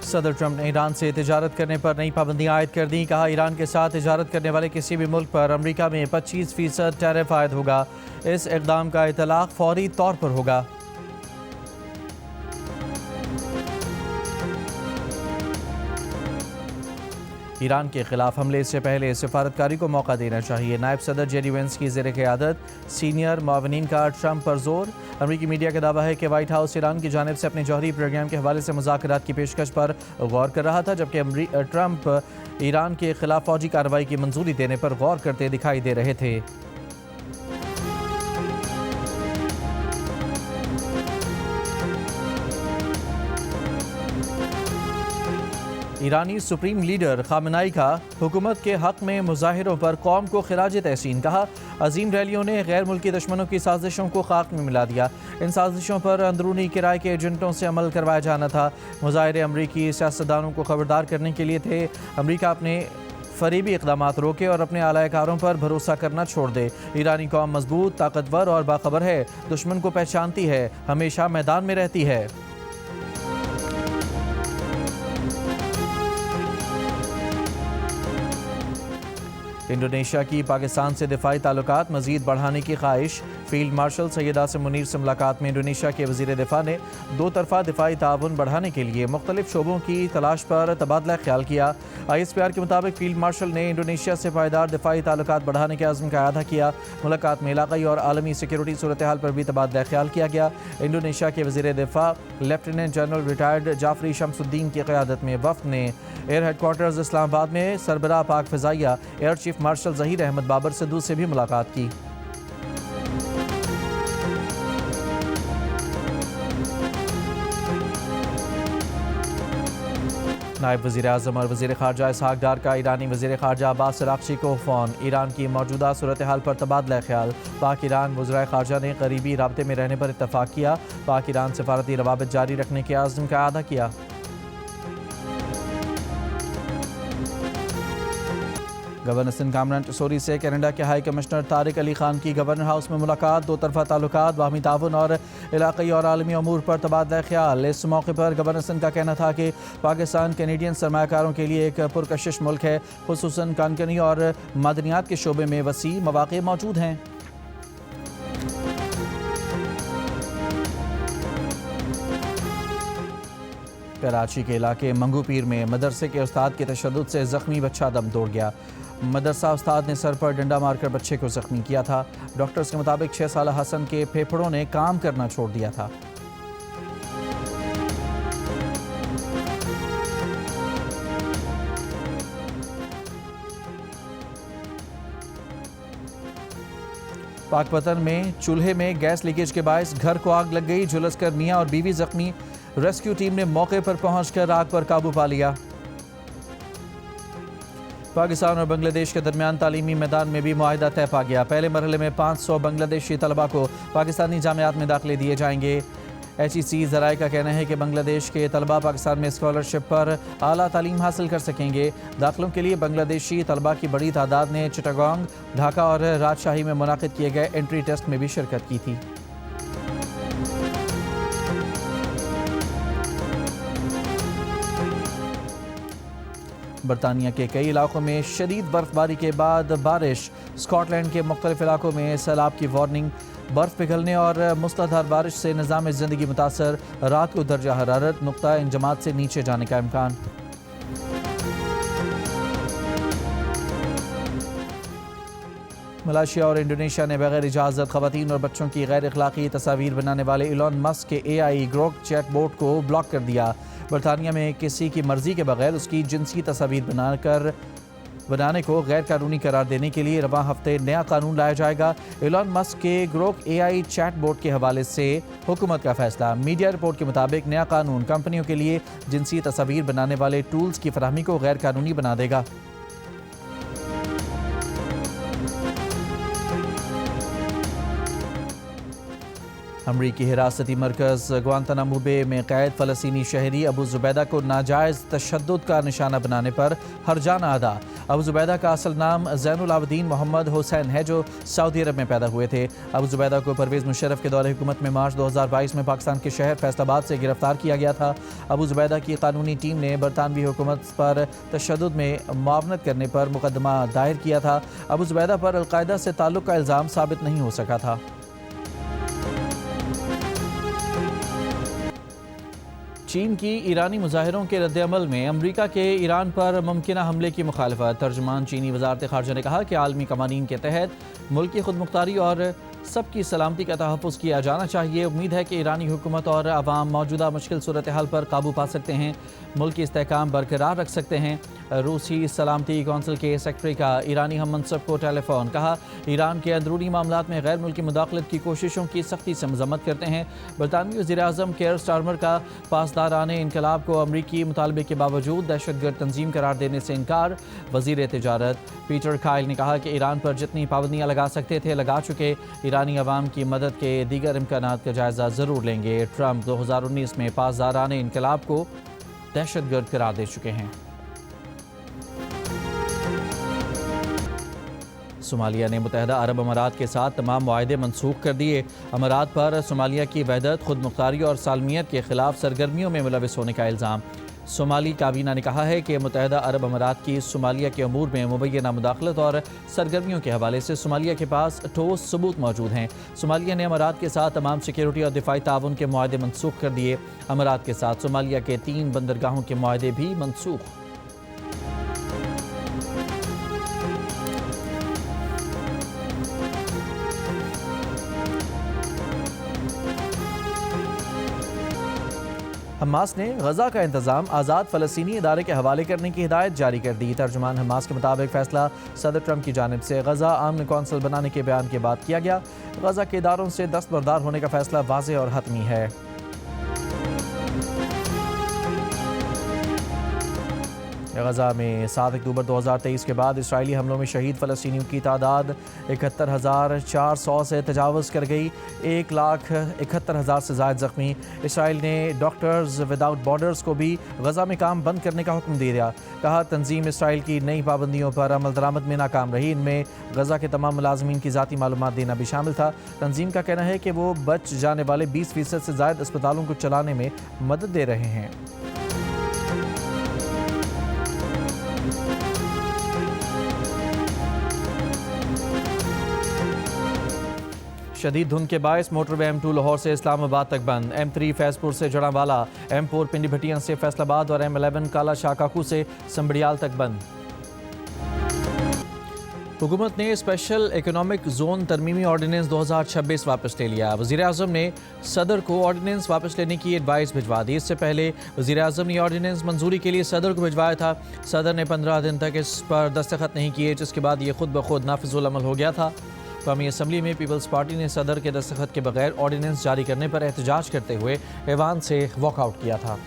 सदर ट्रंप ने ईरान से तिजारत करने पर नई पाबंदियां आयद कर दी। कहा, ईरान के साथ तिजारत करने वाले किसी भी मुल्क पर अमरीका में 25% टैरिफ आयद होगा। इस इक़दाम का इतलाक़ फौरी तौर पर होगा। ईरान के खिलाफ हमले से पहले सिफारतकारी को मौका देना चाहिए। नायब सदर जेडी वेंस की ज़ेर क़यादत सीनियर मुआवनीन का ट्रंप पर जोर। अमरीकी मीडिया का दावा है कि वाइट हाउस ईरान की जानिब से अपने जौहरी प्रोग्राम के हवाले से मुज़ाकरात की पेशकश पर गौर कर रहा था, जबकि ट्रंप ईरान के खिलाफ फौजी कार्रवाई की मंजूरी देने पर गौर करते दिखाई दे रहे थे। ईरानी सुप्रीम लीडर खामेनेई का हुकूमत के हक में मुजाहिरों पर कौम को खिराज तहसीन। कहा, अजीम रैलियों ने गैर मुल्की दुश्मनों की साजिशों को खाक में मिला दिया। इन साजिशों पर अंदरूनी किराए के एजेंटों से अमल करवाया जाना था। मुजाहिरे अमरीकी सियासतदानों को खबरदार करने के लिए थे। अमरीका अपने फरीबी इक़दामात रोके और अपने आलाकारों पर भरोसा करना छोड़ दे। ईरानी कौम मजबूत, ताकतवर और बाखबर है। दुश्मन को पहचानती है, हमेशा मैदान में रहती है। इंडोनेशिया की पाकिस्तान से दिफाई ताल्लुकात मज़ीद बढ़ाने की ख्वाहिश। फील्ड मार्शल सैयद आसिम मुनीर से मुलाकात में इंडोनेशिया के वज़ीर दिफा ने दो तरफ़ा दिफाई ताउन बढ़ाने के लिए मुख्तलिफ शोबों की तलाश पर तबादला ख्याल किया। ISPR के मुताबिक फील्ड मार्शल ने इंडोनेशिया से पायदार दिफाई ताल्लुकात बढ़ाने के अज़्म का अदा किया। मुलाकात में इलाक़ाई और आलमी सिक्योरिटी सूरत हाल पर भी तबादला ख्याल किया गया। इंडोनेशिया के वज़ीर दिफा lieutenant general retired Jafrie Sjamsoeddin की क़यादत में वफ़द ने एयर हेडक्वार्टर्स इस्लामाबाद में सरबराह पाक फ़िज़ाइया air chief marshal Zaheer Ahmed Babar Sidhu से भी मुलाकात की। नायब वज़ीर आज़म और वज़ीर ख़ारजा इसहाक़ डार का ईरानी वज़ीर ख़ारजा अब्बास अराग़ची को फ़ोन। ईरान की मौजूदा सूरत हाल पर तबादला ख्याल। पाक ईरान वज़राए ख़ारजा ने करीबी राब्ते में रहने पर इत्तफ़ाक़ किया। पाक ईरान सफ़ारती रवाबित जारी रखने के आज़म का अदा किया। गवर्नर सिंध कामरान टसोरी से कनाडा के हाई कमिश्नर तारिक अली खान की गवर्नर हाउस में मुलाकात। दो तरफ़ा ताल्लुकात, बाहमी ताउन और इलाक़ाई और आलमी अमूर पर तबादला ख्याल। इस मौके पर गवर्नर सिंध का कहना था कि पाकिस्तान कैनेडियन सरमायाकारों के लिए एक पुरकशिश मुल्क है। खुसूसन कनकनी और मादनियात के शोबे में वसी मौक़े मौजूद हैं। कराची के इलाके मंगू पीर में मदरसे के उस्ताद के तशद्दुद से ज़ख्मी बच्चा दम तोड़ गया। मदरसा उस्ताद ने सर पर डंडा मारकर बच्चे को ज़ख्मी किया था। डॉक्टर्स के मुताबिक 6 साल हसन के फेफड़ों ने काम करना छोड़ दिया था। पाकपतन में चूल्हे में गैस लीकेज के बायस घर को आग लग गई। झुलसकर मियां और बीवी जख्मी। रेस्क्यू टीम ने मौके पर पहुंचकर आग पर काबू पा लिया। पाकिस्तान और बांग्लादेश के दरमियान तालीमी मैदान में भी मुआहिदा तय पा गया। पहले मरहले में 500 बांग्लादेशी तलबा को पाकिस्तानी जामियात में दाखिले दिए जाएंगे। HEC ज़राए का कहना है कि बांग्लादेश के तलबा पाकिस्तान में स्कॉलरशिप पर आला तालीम हासिल कर सकेंगे। दाखिलों के लिए बांग्लादेशी तलबा की बड़ी तादाद ने चिटागोंग, ढाका और राजशाही में मुनाकिद किए गए एंट्री टेस्ट में भी शिरकत की थी। बरतानिया के कई इलाकों में शदीद बर्फबारी के बाद बारिश। स्कॉटलैंड के मुख्तलिफ इलाकों में सैलाब की वार्निंग। बर्फ पिघलने और मुसलधार बारिश से निज़ाम ज़िंदगी मुतासर। रात को दर्जा हरारत नुक्ता इंजमात से नीचे जाने का इम्कान। मलेशिया और इंडोनेशिया ने बगैर इजाज़त ख़वातीन और बच्चों की गैर अखलाक़ी तस्वीर बनाने वाले इलॉन मस्क के AI ग्रोक चैटबॉट को ब्लॉक कर दिया। बरतानिया में किसी की मर्जी के बगैर उसकी जिनसी तस्वीर बनाने को गैर कानूनी करार देने के लिए रवां हफ्ते नया कानून लाया जाएगा। इलॉन मस्क के ग्रोक AI चैटबॉट के हवाले से हुकूमत का फैसला। मीडिया रिपोर्ट के मुताबिक नया कानून कंपनियों के लिए जिनसी तस्वीर बनाने वाले टूल्स की फराहमी को गैर कानूनी बना देगा। अमरीकी हिरासती मरकज़ गुआंतानामो बे में कैद फ़लस्तीनी शहरी अबू ज़ुबैदा को नाजायज़ तशद्दुद का निशाना बनाने पर हरजाना अदा। अबू ज़ुबैदा का असल नाम ज़ैनुल आबिदीन मोहम्मद हुसैन है, जो सऊदी अरब में पैदा हुए थे। अबू ज़ुबैदा को परवेज़ मुशर्रफ के दौरे हुकूमत में मार्च 2022 में पाकिस्तान के शहर फैसलाबाद से गिरफ्तार किया गया था। अबू ज़ुबैदा की कानूनी टीम ने बरतानवी हुकूमत पर तशद्दुद में मुआवनत करने पर मुकदमा दायर किया था। अबू ज़ुबैदा पर अलकायदा से ताल्लुक़ का इल्ज़ाम साबित नहीं हो सका था। चीन की ईरानी मुजाहिरों के रद्द-ए-अमल में अमरीका के ईरान पर मुमकिन हमले की मुखालफत। तर्जुमान चीनी वज़ारत ख़ारजा ने कहा कि आलमी कवानीन के तहत मुल्क की खुदमुख्तारी और सबकी सलामती का तहफ़्फ़ुज़ किया जाना चाहिए। उम्मीद है कि ईरानी हुकूमत और अवाम मौजूदा मुश्किल सूरत हाल पर काबू पा सकते हैं, मुल्क की इस्तेहकाम बरकरार रख सकते हैं। रूसी सलामती कौंसिल के सेक्रेटरी का ईरानी हम मनसब को टेलीफोन। कहा, ईरान के अंदरूनी मामलात में गैर मुल्की मुदाखलत की कोशिशों की सख्ती से मज़म्मत करते हैं। बरतानवी वज़ीर-ए-आज़म केयर स्टारमर का पासदाराने इनकलाब को अमरीकी मुतालबे के बावजूद दहशतगर्द तंजीम करार देने से इनकार। वज़ीर तिजारत पीटर काइल ने कहा कि ईरान पर जितनी पाबंदियाँ लगा सकते थे लगा चुके। ईरानी अवाम की मदद के दीगर इम्कानात का जायज़ा ज़रूर लेंगे। ट्रंप 2019 में पासदाराने इनकलाब को दहशतगर्द करार दे चुके हैं। सोमालिया ने मुत्तहदा अरब अमारात के साथ तमाम मुआहदे मनसूख कर दिए। अमारात पर सोमालिया की वहदत, खुदमुख्तारी और सालमियत के खिलाफ सरगर्मियों में मुलविस होने का इल्ज़ाम। सोमाली काबीना ने कहा है कि मुत्तहदा अरब अमारात की सोमालिया के अमूर में मुबैना मुदाखलत और सरगर्मियों के हवाले से सोमालिया के पास ठोस सबूत मौजूद हैं। सोमालिया ने अमारात के साथ तमाम सिक्योरिटी और दिफाई ताउन के मुआहदे मनसूख कर दिए। अमारात के साथ सोमालिया के 3 बंदरगाहों के मुआहदे भी मनसूख। हमास ने गजा का इंतजाम आज़ाद फ़लस्तीनी इदारे के हवाले करने की हिदायत जारी कर दी। तर्जुमान हमास के मुताबिक फैसला सदर ट्रंप की जानिब से गजा आमन कौंसिल बनाने के बयान के बाद किया गया। गजा के इदारों से दस्तबरदार होने का फैसला वाज़ेह और हतमी है। गजा में 7 अक्टूबर 2023 के बाद इसराइली हमलों में शहीद फ़लस्तीनियों की तादाद 71,400 से तजावज़ कर गई। 1,71,000 से ज़ायद ज़ख्मी। इसराइल ने डॉक्टर्स विदाउट बॉर्डर्स को भी गजा में काम बंद करने का हुक्म दे दिया। कहा, तंजीम इसराइल की नई पाबंदियों पर अमल दरामद में नाकाम रही। इनमें गजा के तमाम मुलाजमीन की ज़ाती मालूमात देना भी शामिल था। तंजीम का कहना है कि वो बच जाने वाले 20% से ज़ायद अस्पतालों को चलाने में मदद दे रहे हैं। शदीद धुंध के बायस मोटरवे M2 लाहौर से इस्लामाबाद तक बंद। M3 फैजपुर से जड़ावाला, M4 पिंडी भटियां से फैसलाबाद और M11 काला शाकाकू से संबड़ियाल तक बंद। हुकूमत ने स्पेशल इकोनॉमिक जोन तरमीमी ऑर्डिनेंस 2026 वापस ले लिया। वज़ीर-ए-आज़म ने सदर को ऑर्डिनेंस वापस लेने की एडवाइस भिजवा दी। इससे पहले वज़ीर-ए-आज़म ने ऑर्डिनेंस मंजूरी के लिए सदर को भिजवाया था। सदर ने 15 दिन तक इस पर दस्तखत नहीं किए, जिसके बाद ये खुद ब खुद नाफिजुल अमल हो गया था। कौमी असम्बली में पीपल्स पार्टी ने सदर के दस्तखत के बगैर ऑर्डिनेंस जारी करने पर एहतजाज करते हुए ऐवान से वॉकआउट किया था।